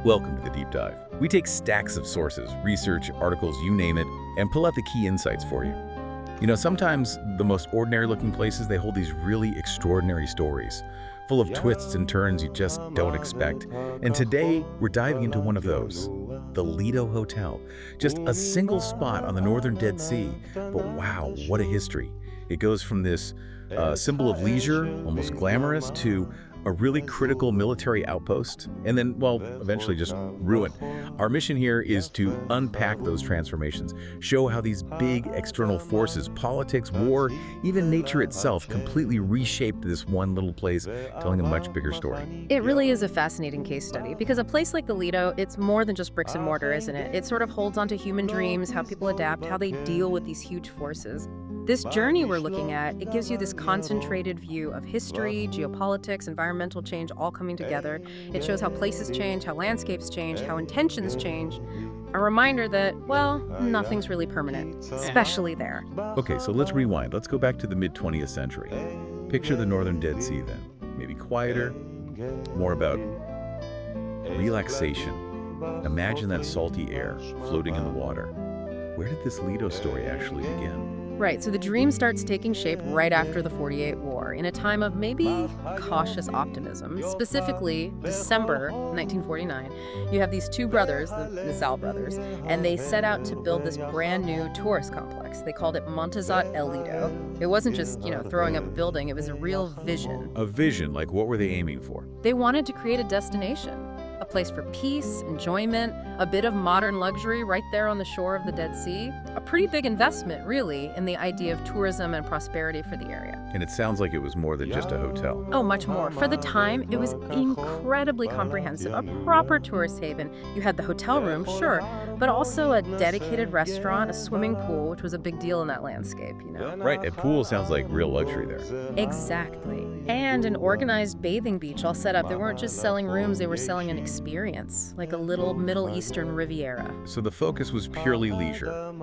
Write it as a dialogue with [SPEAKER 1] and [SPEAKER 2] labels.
[SPEAKER 1] Welcome to the Deep Dive. We take stacks of sources, research, articles, you name it, and pull out the key insights for you. Sometimes the most ordinary looking places, they hold these really extraordinary stories, full of twists and turns you just don't expect. And today, we're diving into one of those, the Lido Hotel. Just a single spot on the northern Dead Sea, but wow, what a history. It goes from this symbol of leisure, almost glamorous, to a really critical military outpost, and then, well, eventually just ruin. Our mission here is to unpack those transformations, show how these big external forces, politics, war, even nature itself, completely reshaped this one little place, telling a much bigger story.
[SPEAKER 2] It really is a fascinating case study because a place like the Lido, it's more than just bricks and mortar, isn't it? It sort of holds onto human dreams, how people adapt, how they deal with these huge forces. This journey we're looking at, it gives you this concentrated view of history, geopolitics, environmental change all coming together. It shows how places change, how landscapes change, how intentions change. A reminder that, well, nothing's really permanent, especially there.
[SPEAKER 1] Okay, so let's rewind. Let's go back to the mid-20th century. Picture the northern Dead Sea then. Maybe quieter, more about relaxation. Imagine that salty air floating in the water. Where did this Lido story actually begin?
[SPEAKER 2] Right, so the dream starts taking shape right after the 48 War, in a time of maybe cautious optimism. Specifically, December 1949, you have these two brothers, the Nazal brothers, and they set out to build this brand new tourist complex. They called it Montezat El Lido. It wasn't just, throwing up a building, it was a real vision.
[SPEAKER 1] A vision, like what were they aiming for?
[SPEAKER 2] They wanted to create a destination. A place for peace, enjoyment, a bit of modern luxury right there on the shore of the Dead Sea. A pretty big investment, really, in the idea of tourism and prosperity for the area.
[SPEAKER 1] And it sounds like it was more than just a hotel.
[SPEAKER 2] Oh, much more. For the time, it was incredibly comprehensive, a proper tourist haven. You had the hotel room, sure, but also a dedicated restaurant, a swimming pool, which was a big deal in that landscape,
[SPEAKER 1] Right, a pool sounds like real luxury there.
[SPEAKER 2] Exactly. And an organized bathing beach all set up. They weren't just selling rooms, they were selling an experience, like a little Middle Eastern Riviera.
[SPEAKER 1] So the focus was purely leisure.